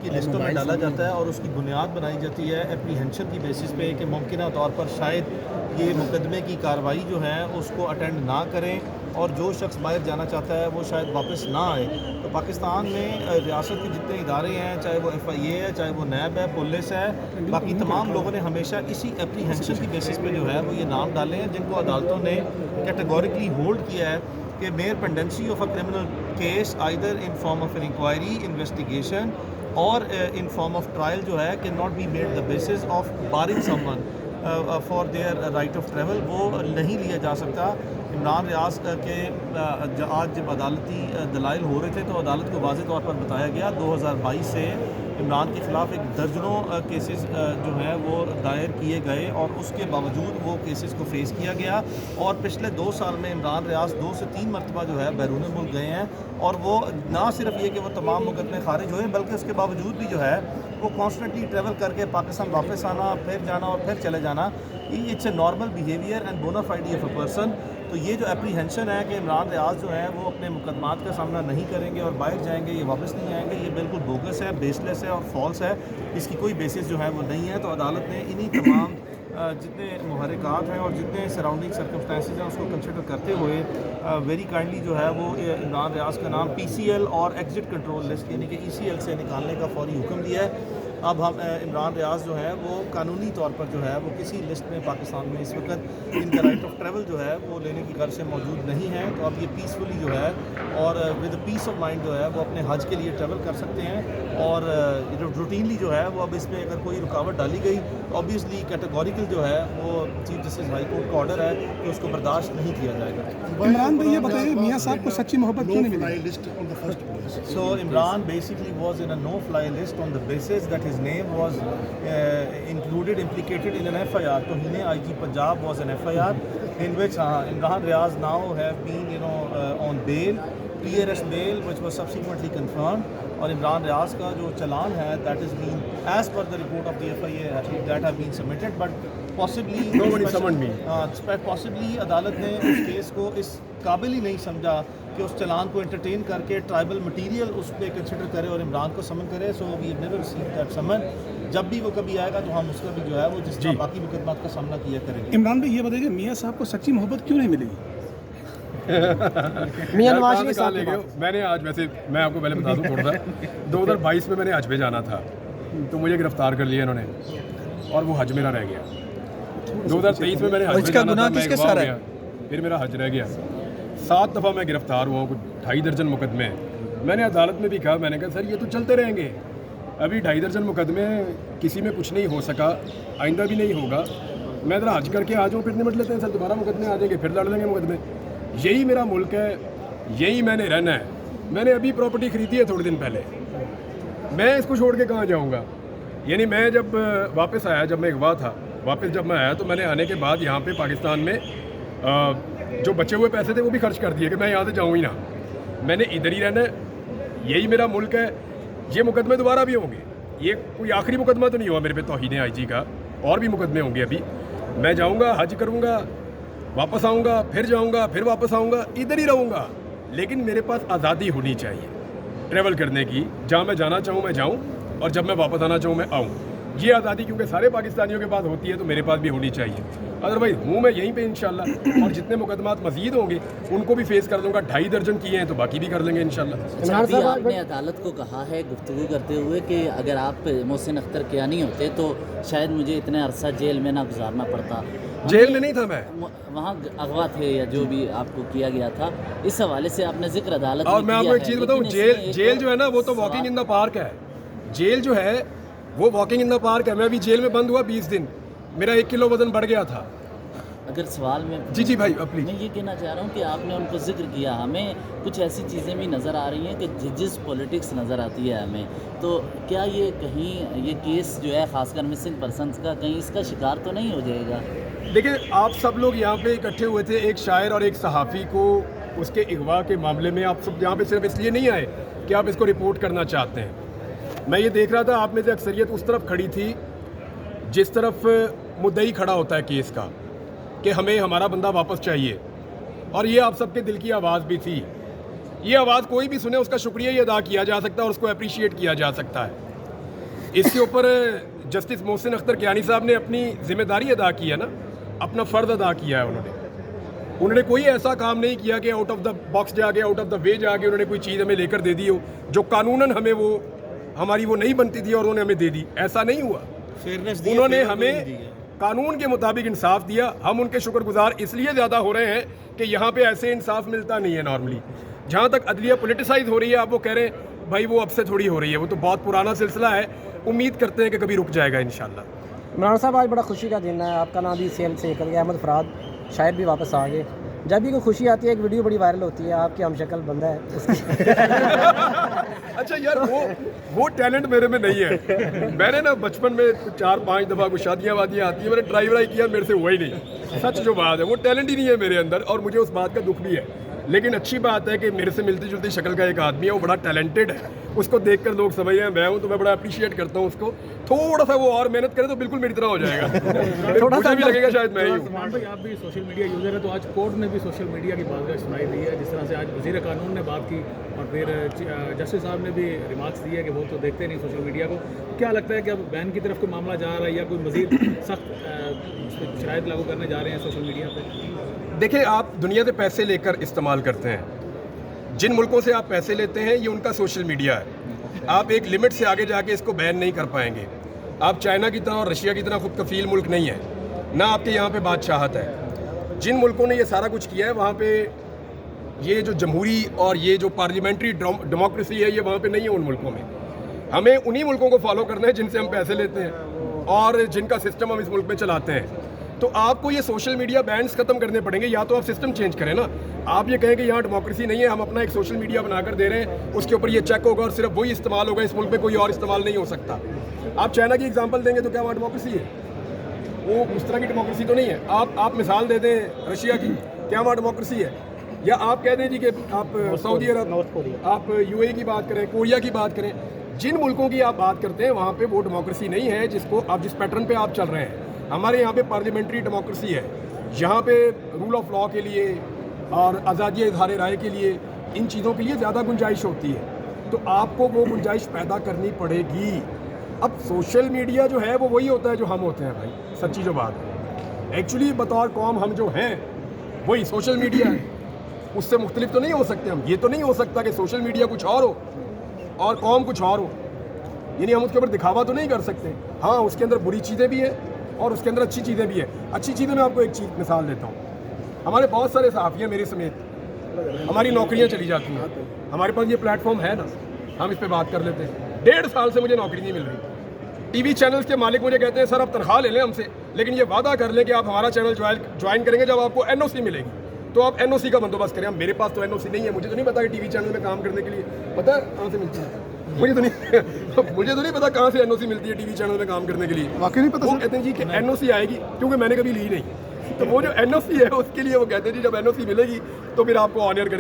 کی لسٹوں میں ڈالا جاتا ہے اور اس کی بنیاد بنائی جاتی ہے اپریہنشن کی بیسس پہ کہ ممکنہ طور پر شاید یہ مقدمے کی کارروائی جو ہے اس کو اٹینڈ نہ کریں اور جو شخص باہر جانا چاہتا ہے وہ شاید واپس نہ آئے. تو پاکستان میں ریاست کے جتنے ادارے ہیں, چاہے وہ FIA ہے, چاہے وہ نیب ہے, پولیس ہے, باقی تمام لوگوں نے ہمیشہ اسی اپریہنشن کی بیسس پہ جو ہے وہ یہ نام ڈالے ہیں جن کو عدالتوں نے کیٹیگوریکلی ہولڈ کیا ہے کہ mere pendency of a criminal case either in form of an enquiry, investigation اور ان فارم آف ٹرائل جو ہے can not be made the basis of barring someone for their right of travel, وہ نہیں لیا جا سکتا. عمران ریاض کے آج جب عدالتی دلائل ہو رہے تھے تو عدالت کو واضح طور پر بتایا گیا 2022 سے عمران کے خلاف ایک درجنوں کیسز جو ہیں وہ دائر کیے گئے اور اس کے باوجود وہ کیسز کو فیس کیا گیا, اور پچھلے 2 سال میں عمران ریاض 2 سے 3 مرتبہ جو ہے بیرون ملک گئے ہیں, اور وہ نہ صرف یہ کہ وہ تمام مقدمے خارج ہوئے بلکہ اس کے باوجود بھی جو ہے وہ کانسٹنٹلی ٹریول کر کے پاکستان واپس آنا, پھر جانا اور پھر چلے جانا. It's a normal behaviour and bona fide of a person. تو یہ جو اپریہنشن ہے کہ عمران ریاض جو ہے وہ اپنے مقدمات کا سامنا نہیں کریں گے اور باہر جائیں گے, یہ واپس نہیں آئیں گے, یہ بالکل بوگس ہے, بیس لیس ہے اور فالس ہے, اس کی کوئی بیسس جو ہے وہ نہیں ہے. تو عدالت نے انہی تمام جتنے محرکات ہیں اور جتنے سراؤنڈنگ سرکمسٹانسز ہیں اس کو کنسیڈر کرتے ہوئے ویری کائنڈلی جو ہے وہ عمران ریاض کا نام PCL اور ایگزٹ کنٹرول لسٹ یعنی کہ ECL سے نکالنے کا فوری حکم دیا ہے. اب ہم عمران ریاض جو ہے وہ قانونی طور پر جو ہے وہ کسی لسٹ میں پاکستان میں اس وقت ان کا رائٹ آف ٹریول جو ہے وہ لینے کی غرض سے موجود نہیں ہے. تو اب یہ پیسفلی جو ہے اور ود پیس آف مائنڈ جو ہے وہ اپنے حج کے لیے ٹریول کر سکتے ہیں, اور روٹینلی جو ہے وہ اب اس میں اگر کوئی رکاوٹ ڈالی گئی تو اوبیسلی کیٹیگوریکل جو ہے وہ چیف جسٹس ہائی کورٹ کا آرڈر ہے کہ اس کو برداشت نہیں کیا جائے گا. عمران بھائی یہ بتائیے میاں صاحب کو سچی محبت کیوں نہیں ملی؟ So Imran basically was in a no-fly list on the basis that his name was implicated in an FIR. Tohine IG Punjab was an FIR in which Imran Riaz now have been on bail, PRS bail, which was subsequently confirmed. اور عمران ریاض کا جو چلان ہے that has been as per the report of the FIA that have been submitted, but possibly nobody summoned me. possibly عدالت نے اس case کو اس قابل ہی نہیں سمجھا کہ اس چلان کو انٹرٹین کر کے ٹرائبل مٹیریل اس پہ کنسیڈر کرے اور عمران کو سمن کرے. So we have never received that summon. جب بھی وہ کبھی آئے گا تو ہم اس کا بھی جو ہے وہ جس طرح باقی مقدمات کا سامنا کیا کریں گے. عمران بھائی یہ بتائیے میاں صاحب کو سچی محبت کیوں نہیں ملی؟ میاں نواز شریف صاحب میں نے آج ویسے میں آپ کو پہلے بتا دوں تھوڑا سا 2022 میں نے حج پہ جانا تھا تو مجھے گرفتار کر لیا انہوں نے اور وہ حج میرا رہ گیا. 2023 میں نے حج پہ جانا تھا, میں اغوا ہو گیا, پھر میرا حج رہ گیا. 7 دفعہ میں گرفتار ہوا ہوں, کچھ 2.5 درجن مقدمے ہیں. میں نے عدالت میں بھی کہا, میں نے کہا سر یہ تو چلتے رہیں گے, ابھی 2.5 درجن مقدمے کسی میں کچھ نہیں ہو سکا, آئندہ بھی نہیں ہوگا. میں ذرا حج کر کے آ جاؤں پھر نمٹ لیتے ہیں سر, دوبارہ مقدمے آ جائیں گے, پھر لڑ لیں گے مقدمے. یہی میرا ملک ہے, یہی میں نے رہنا ہے. میں نے ابھی پراپرٹی خریدی ہے تھوڑے دن پہلے, میں اس کو چھوڑ کے کہاں جاؤں گا. یعنی میں جب واپس آیا, جب میں اغوا تھا, واپس جب میں آیا تو میں نے آنے کے بعد یہاں پہ پاکستان میں جو بچے ہوئے پیسے تھے وہ بھی خرچ کر دیے کہ میں یہاں سے جاؤں ہی نہ, میں نے ادھر ہی رہنا ہے, یہی میرا ملک ہے. یہ مقدمے دوبارہ بھی ہوں گے, یہ کوئی آخری مقدمہ تو نہیں ہوا میرے پہ توہین IG کا, اور بھی مقدمے ہوں گے. ابھی میں جاؤں گا, حج کروں گا, واپس آؤں گا, پھر جاؤں گا, پھر واپس آؤں گا, ادھر ہی رہوں گا. لیکن میرے پاس آزادی ہونی چاہیے ٹریول کرنے کی, جہاں میں جانا چاہوں میں جاؤں, اور جب میں واپس آنا چاہوں میں آؤں. یہ آزادی کیونکہ سارے پاکستانیوں کے پاس ہوتی ہے تو میرے پاس بھی ہونی چاہیے. ادروائز ہوں میں یہیں پہ انشاءاللہ, اور جتنے مقدمات مزید ہوں گے ان کو بھی فیس کر دوں گا. 2.5 درجن کیے ہیں تو باقی بھی کر لیں گے انشاءاللہ. آپ نے عدالت کو کہا ہے گفتگو کرتے ہوئے کہ اگر آپ محسن اختر کیانی ہوتے تو شاید مجھے اتنے عرصہ جیل میں نہ گزارنا پڑتا. جیل میں نہیں تھا میں, وہاں اغوا تھے یا جو بھی آپ کو کیا گیا تھا, اس حوالے سے آپ نے ذکر عدالت اور میں آپ کو ایک چیز بتاؤں, جیل جو ہے نا وہ تو واکنگ ان دا پارک ہے. جیل جو ہے وہ واکنگ ان دا پارک ہے. میں ابھی جیل میں بند ہوا 20 دن, میرا 1 کلو وزن بڑھ گیا تھا. اگر سوال میں جی بھائی پلیز, میں یہ کہنا چاہ رہا ہوں کہ آپ نے ان کو ذکر کیا, ہمیں کچھ ایسی چیزیں بھی نظر آ رہی ہیں کہ جس پولیٹکس نظر آتی ہے ہمیں, تو کیا یہ کہیں یہ کیس جو ہے خاص کر مسنگ پرسنس کا کہیں اس کا شکار تو نہیں ہو جائے گا؟ دیکھیں آپ سب لوگ یہاں پہ اکٹھے ہوئے تھے, ایک شاعر اور ایک صحافی کو اس کے اغوا کے معاملے میں آپ سب یہاں پہ صرف اس لیے نہیں آئے کہ آپ اس کو رپورٹ کرنا چاہتے ہیں. میں یہ دیکھ رہا تھا آپ میں سے اکثریت اس طرف کھڑی تھی جس طرف مدعی کھڑا ہوتا ہے کیس کا کہ ہمیں ہمارا بندہ واپس چاہیے, اور یہ آپ سب کے دل کی آواز بھی تھی. یہ آواز کوئی بھی سنے اس کا شکریہ ہی ادا کیا جا سکتا ہے اور اس کو اپریشیٹ کیا جا سکتا ہے. اس کے اوپر جسٹس محسن اختر کیانی صاحب نے اپنی ذمہ داری ادا کی ہے نا, اپنا فرض ادا کیا ہے. انہوں نے کوئی ایسا کام نہیں کیا کہ آؤٹ آف دا باکس جا کے, آؤٹ آف دا وے جا کے انہوں نے کوئی چیز ہمیں لے کر دے دی ہو جو قانوناً ہمیں وہ ہماری وہ نہیں بنتی تھی اور انہوں نے ہمیں دے دی. ایسا نہیں ہوا. فیئرنیس انہوں نے ہمیں قانون کے مطابق انصاف دیا. ہم ان کے شکر گزار اس لیے زیادہ ہو رہے ہیں کہ یہاں پہ ایسے انصاف ملتا نہیں ہے نارملی. جہاں تک عدلیہ پولیٹیسائز ہو رہی ہے, آپ وہ کہہ رہے ہیں بھائی وہ اب سے تھوڑی ہو رہی ہے, وہ تو بہت پرانا سلسلہ ہے. امید کرتے ہیں کہ کبھی رک جائے گا انشاءاللہ. عمران صاحب آج بڑا خوشی کا دن ہے, آپ کا نام بھی سیل سے نکل گیا, احمد فراد شاید بھی واپس آ گئے. جب بھی کوئی خوشی آتی ہے ایک ویڈیو بڑی وائرل ہوتی ہے, آپ کی ہم شکل بندہ ہے اس کی اچھا یار وہ ٹیلنٹ میرے میں نہیں ہے. میں نے نا بچپن میں 4-5 دفعہ کچھ شادیاں وادیاں آتی ہیں, میں نے ٹرائی ورائی کیا, میرے سے ہوا ہی نہیں. سچ جو بات ہے وہ ٹیلنٹ ہی نہیں ہے میرے اندر, اور مجھے اس بات کا دکھ بھی ہے. لیکن اچھی بات ہے کہ میرے سے ملتی جلتی شکل کا ایک آدمی ہے, وہ بڑا ٹیلنٹڈ ہے. اس کو دیکھ کر لوگ سمجھ رہے ہیں میں ہوں, تو میں بڑا اپریشیٹ کرتا ہوں اس کو. تھوڑا سا وہ اور محنت کرے تو بالکل میری طرح ہو جائے گا. تھوڑا سا بھی لگے گا شاید میں ہی ہوں. عثمان بھائی, آپ بھی سوشل میڈیا یوزر ہے, تو آج کورٹ نے بھی سوشل میڈیا کی بات سنائی دی ہے. جس طرح سے آج وزیر قانون نے بات کی اور پھر جسٹس صاحب نے بھی ریمارکس دیے کہ وہ تو دیکھتے نہیں سوشل میڈیا کو. کیا لگتا ہے کہ اب بین کی طرف کوئی معاملہ جا رہا ہے یا کوئی مزید سخت شرائط لاگو کرنے جا رہے ہیں سوشل میڈیا پہ؟ دیکھیں, آپ دنیا سے پیسے لے کر استعمال کرتے ہیں. جن ملکوں سے آپ پیسے لیتے ہیں یہ ان کا سوشل میڈیا ہے. آپ ایک لمٹ سے آگے جا کے اس کو بین نہیں کر پائیں گے. آپ چائنا کی طرح اور رشیا کی طرح خود کفیل ملک نہیں ہے, نہ آپ کے یہاں پہ بادشاہت ہے. جن ملکوں نے یہ سارا کچھ کیا ہے وہاں پہ یہ جو جمہوری اور یہ جو پارلیمنٹری ڈیموکریسی ہے یہ وہاں پہ نہیں ہے ان ملکوں میں. ہمیں انہی ملکوں کو فالو کرنا ہے جن سے ہم پیسے لیتے ہیں اور جن کا سسٹم ہم اس ملک میں چلاتے ہیں. تو آپ کو یہ سوشل میڈیا بینز ختم کرنے پڑیں گے, یا تو آپ سسٹم چینج کریں نا. آپ یہ کہیں کہ یہاں ڈیموکریسی نہیں ہے, ہم اپنا ایک سوشل میڈیا بنا کر دے رہے ہیں, اس کے اوپر یہ چیک ہوگا اور صرف وہی استعمال ہوگا, اس ملک میں کوئی اور استعمال نہیں ہو سکتا. آپ چائنا کی ایگزامپل دیں گے تو کیا وہاں ڈیموکریسی ہے؟ وہ اس طرح کی ڈیموکریسی تو نہیں ہے. آپ مثال دے دیں رشیا کی, کیا وہاں ڈیموکریسی ہے؟ یا آپ کہہ دیں جی کہ آپ سعودی عرب, آپ یو اے کی بات کریں, کوریا کی بات کریں, جن ملکوں کی آپ بات کرتے ہیں وہاں پہ وہ ڈیموکریسی نہیں ہے جس کو آپ جس پیٹرن پہ آپ چل رہے ہیں. ہمارے یہاں پہ پارلیمنٹری ڈیموکریسی ہے, یہاں پہ رول آف لا کے لیے اور آزادی اظہار رائے کے لیے ان چیزوں کے لیے زیادہ گنجائش ہوتی ہے. تو آپ کو وہ گنجائش پیدا کرنی پڑے گی. اب سوشل میڈیا جو ہے وہ وہی ہوتا ہے جو ہم ہوتے ہیں بھائی, سچی جو بات ہے. ایکچولی بطور قوم ہم جو ہیں وہی سوشل میڈیا ہے, اس سے مختلف تو نہیں ہو سکتے ہم. یہ تو نہیں ہو سکتا کہ سوشل میڈیا کچھ اور ہو اور قوم کچھ اور ہو, یعنی ہم اس کے اوپر دکھاوا تو نہیں کر سکتے. ہاں اس کے اندر بری چیزیں بھی ہیں اور اس کے اندر اچھی چیزیں بھی ہیں. اچھی چیزیں میں آپ کو ایک چیز مثال دیتا ہوں. ہمارے بہت سارے صحافی ہیں میرے سمیت, ہماری نوکریاں چلی جاتی ہیں. ہمارے پاس یہ پلیٹ فارم ہے نا, ہم اس پہ بات کر لیتے ہیں. 1.5 سال سے مجھے نوکری نہیں مل رہی. ٹی وی چینلز کے مالک مجھے کہتے ہیں سر آپ تنخواہ لے لیں ہم سے, لیکن یہ وعدہ کر لیں کہ آپ ہمارا چینل جوائن کریں گے جب آپ کو NOC ملے گی. تو آپ NOC کا بندوبست کریں. میرے پاس تو NOC نہیں ہے, مجھے تو نہیں پتا کہ ٹی وی چینل میں کام کرنے کے لیے پتہ ہے کہاں سے ملتی ہے. مجھے تو نہیں پتا کہاں سے NOC ملتی ہے ٹی وی چینل میں کام کرنے کے لیے. واقعی نہیں پتا. وہ کہتے ہیں جی کہ NOC آئے گی, کیونکہ میں نے کبھی لی نہیں. تو وہ جو NOC ہے اس کے لیے وہ کہتے ہیں جی جب NOC ملے گی تو پھر آپ کو آنر کریں.